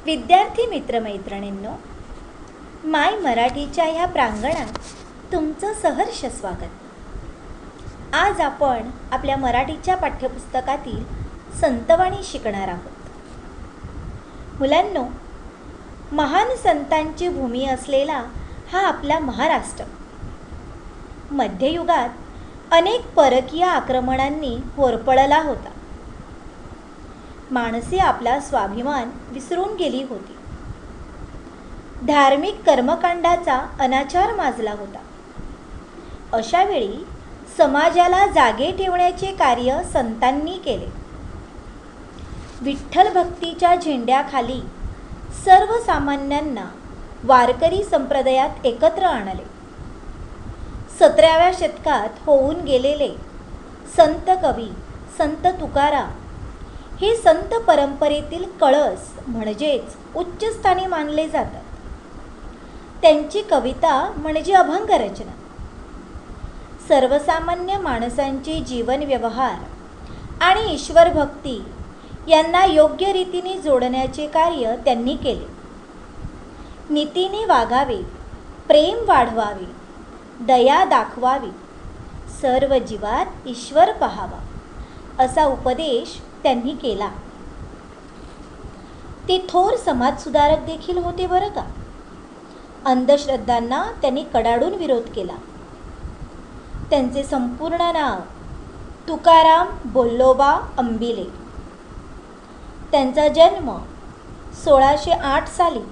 विद्यार्थी मित्रमैत्रिणींनो, माय मराठीच्या ह्या प्रांगणात तुमचं सहर्ष स्वागत। आज आपण आपल्या मराठीच्या पाठ्यपुस्तकातील संतवाणी शिकणार आहोत। मुलांनो, महान संतांची भूमी असलेला हा आपला महाराष्ट्र मध्ययुगात अनेक परकीय आक्रमणांनी होरपळला होता। माणसे आपला स्वाभिमान विसरून गेली होती। धार्मिक कर्मकांडाचा अनाचार माजला होता। अशा वेळी समाजाला जागे ठेवण्याचे कार्य संतांनी केले। विठ्ठल भक्तीच्या झेंड्याखाली सर्वसामान्यांना वारकरी संप्रदायात एकत्र आणले। 17व्या शतकात होऊन गेलेले संत कवी संत तुकाराम हे संत परंपरेतील कळस म्हणजेच उच्चस्थानी मानले जातात। त्यांची कविता म्हणजे अभंग रचना सर्वसामान्य माणसांचे जीवन व्यवहार आणि ईश्वर भक्ती यांना योग्य रीतीने जोडण्याचे कार्य त्यांनी केले। नीतीने वागावे, प्रेम वाढवावे, दया दाखवावी, सर्व जीवात ईश्वर पहावा असा उपदेश त्यांनी केला। ते थोर समाजसुधारक देखील होते बरं का। अंधश्रद्धांना त्यांनी कडाडून विरोध केला। त्यांचे संपूर्ण नाव तुकाराम बोल्लोबा अंबिले। त्यांचा जन्म 1608 साली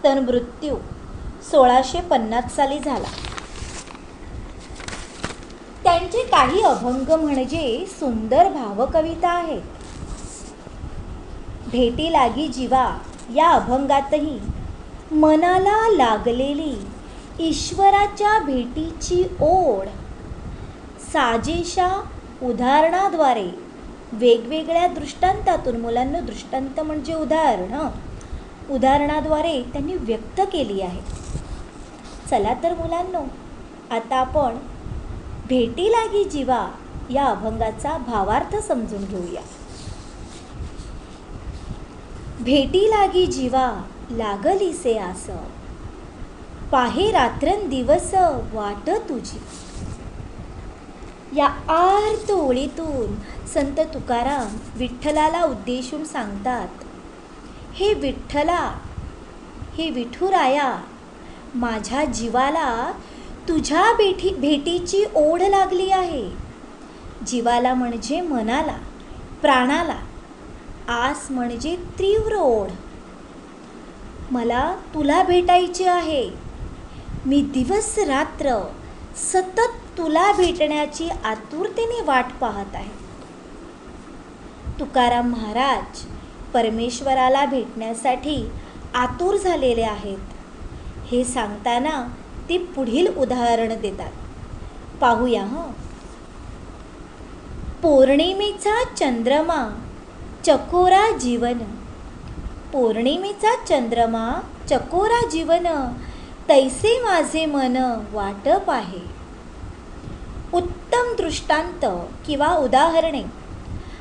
तर मृत्यू 1650 साली झाला। त्यांचे काही अभंग म्हणजे सुंदर भावकविता आहेत। भेटी लागी जीवा या अभंगातही मनाला लागलेली ईश्वराच्या भेटीची ओढ साजेशा उदाहरणाद्वारे वेगवेगळ्या दृष्टांतातून, मुलांना दृष्टांत म्हणजे उदाहरणाद्वारे त्यांनी व्यक्त केली आहे। चला तर मुलांनो, आता आपण भेटी लागी जीवा या अभंगाचा भावार्थ समजून घेऊया। भेटी लागी जीवा लागलीसे आस, पाहे रात्रंदिवस वाट तुझी। या आर्त ओळीतून संत तुकाराम विठ्ठलाला उद्देशून सांगतात, हे विठ्ठला, हे विठुराया, माझ्या जीवाला तुझ्या भेटीची ओढ लागली आहे। जीवाला म्हणजे मनाला, प्राणाला, आस म्हणजे तीव्र ओढ। मला तुला भेटायचे आहे। मी दिवस रात्र सतत तुला भेटण्याची आतुरतेने वाट पाहत आहे। तुकाराम महाराज परमेश्वराला भेटण्यासाठी आतुर झालेले आहेत। हे सांगताना ते पुढील उदाहरण देतात, पाहूया हं। पौर्णिमेचा चंद्रमा चकोरा जीवन, पौर्णिमेचा चंद्रमा चकोरा जीवन, तैसे माझे मन वाट पाहे। उत्तम दृष्टांत किंवा उदाहरणे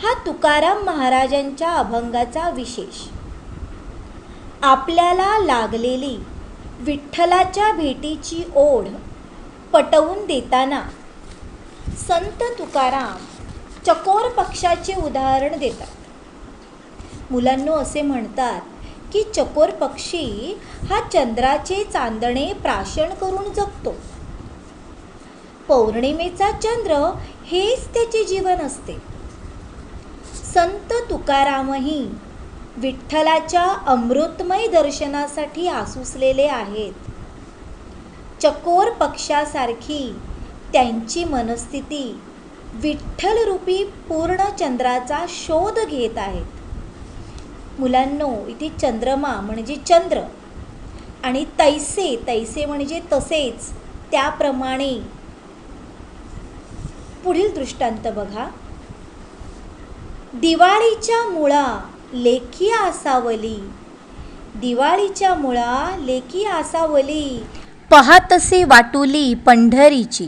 हा तुकाराम महाराजांच्या अभंगाचा विशेष। आपल्याला लागलेली विठ्ठलाच्या भेटीची ओढ पटवून देताना संत तुकाराम चकोर पक्षाचे उदाहरण देतात। मुलांनो, असे म्हणतात की चकोर पक्षी हा चंद्राचे चांदणे प्राशन करून जगतो। पौर्णिमेचा चंद्र हेच त्याचे जीवन असते। संत तुकारामही विठ्ठलाच्या अमृतमय दर्शनासाठी आसुसलेले आहेत। चकोर पक्षासारखी त्यांची मनस्थिती विठ्ठलरूपी पूर्ण चंद्राचा शोध घेत आहेत। मुलांनो, इथे चंद्रमा म्हणजे चंद्र आणि तैसे म्हणजे तसेच, त्याप्रमाणे पुढील दृष्टांत बघा। दिवाळीच्या मुळा लेखी आसावली, दिवाळीच्या मुळा लेखी आसावली, पाहतसे वाटुली पंढरीची।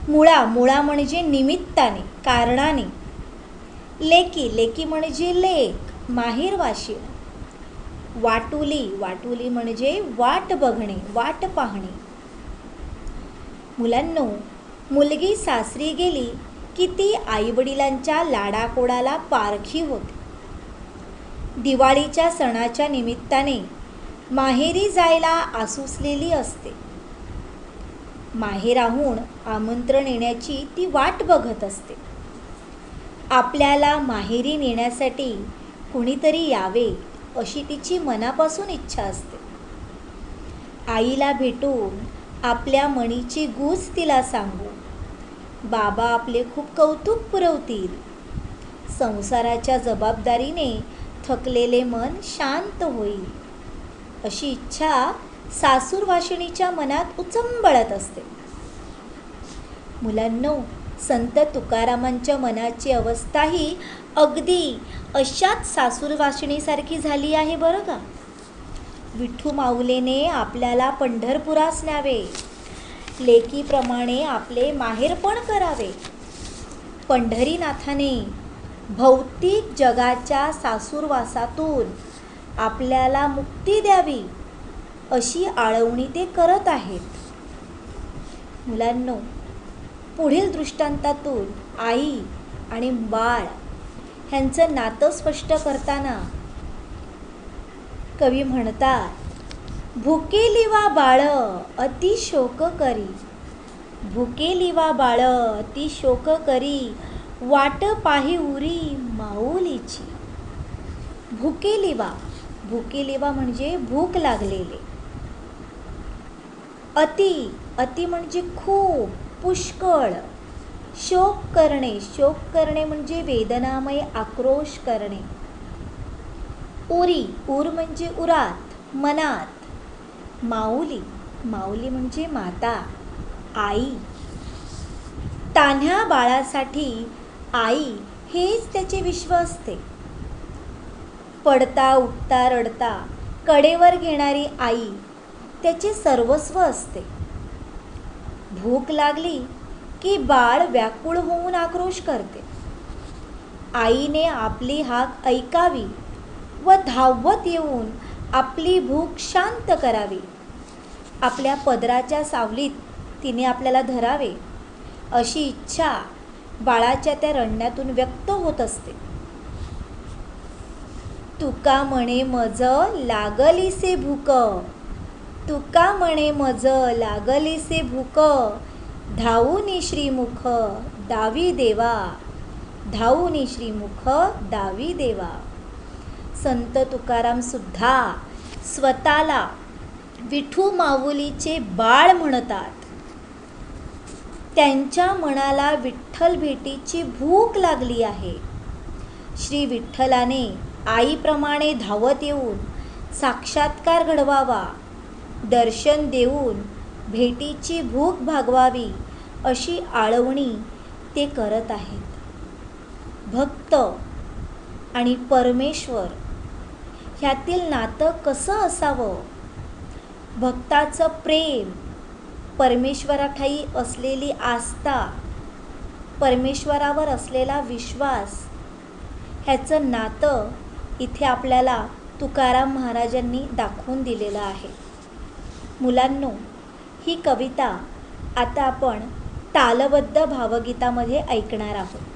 मुळा म्हणजे निमित्ताने, कारणाने। लेकी म्हणजे लेक माहेरवाशीण. वाटुली, वाटुली म्हणजे वाट बघणे, वाट पाहणे. मुलांनो, मुलगी सासरी गेली की ती आईवडिलांच्या लाडाकोडाला पारखी होते. दिवाळीच्या सणाच्या निमित्ताने माहेरी जायला आसुसलेली असते. माहेराहून आमंत्रण येण्याची ती वाट बघत असते. आपल्याला माहेरी नेण्यासाठी कुणीतरी यावे अशी तिची मनापासून इच्छा असते. आईला भेटून आपल्या मनीची गूज तिला सांगू, बाबा आपले खूप कौतुक पुरवतील. संसाराच्या जबाबदारीने थकलेले मन शांत होईल अशी इच्छा सासूरवाशिणीच्या मनात उचंबळत असते. मुलांनो, संत तुकारामांच्या मनाची अवस्थाही अगदी अशाच सासूरवाशिणीसारखी झाली आहे बरं का. विठू माऊलीने आपल्याला पंढरपुरास न्यावे, लेकीप्रमाणे आपले माहेरपण करावे. पंढरीनाथाने भौतिक जगाच्या सासूरवासातून आपल्याला मुक्ती द्यावी अशी आळवणी ते करत आहेत. मुलांनो, पुढील दृष्टांतातून आई आणि बाळ ह्यांचं नातं स्पष्ट करताना कवी म्हणतात, भुकेली वा बाळ अति शोक करी, भुकेली वा बाळ अति शोक करी, वाट पाही उरी माऊलीची. भुकेलिवा, भुकेलिवा म्हणजे भूक लागलेले. अति, अति म्हणजे खूप, पुष्कळ. शोक करणे, शोक करणे म्हणजे वेदनामय आक्रोश करणे. उरी, उर म्हणजे उरात, मनात. माऊली, माऊली म्हणजे माता, आई. तान्ह्या बाळासाठी आई हेच त्याचे विश्व असते. पडता उठता रडता कडेवर घेणारी आई त्याचे सर्वस्व असते. भूक लागली की बाळ व्याकुळ होऊन आक्रोश करते. आईने आपली हाक ऐकावी व धावत येऊन आपली भूक शांत करावी. आपल्या पदराच्या सावलीत तिने आपल्याला धरावे अशी इच्छा बाळाच्या त्या रडण्यातून व्यक्त होत असते. तुका म्हणे मज लागलीसे भूक, तुका म्हणे मज लागलीसे भूक, धावूनी श्रीमुख दावी देवा, धावूनी श्रीमुख दावी देवा. संत तुकाराम सुद्धा स्वतःला विठू माऊलीचे बाळ म्हणतात. त्यांच्या मनाला विठ्ठल भेटीची भूक लागली आहे. श्री विठ्ठलाने आईप्रमाणे धावत येऊन साक्षात्कार घडवावा, दर्शन देऊन भेटीची भूक भागवावी अशी आळवणी ते करत आहेत. भक्त आणि परमेश्वर ह्यातील नातं कसं असावं? भक्ताचं प्रेम, परमेश्वराठाई असलेली आस्था, परमेश्वरावर असलेला विश्वास, ह्याचं नातं इथे आपल्याला तुकाराम महाराजांनी दाखवून दिलेलं आहे. मुलांनो, ही कविता आता आपण तालबद्ध भावगीतामध्ये ऐकणार आहोत.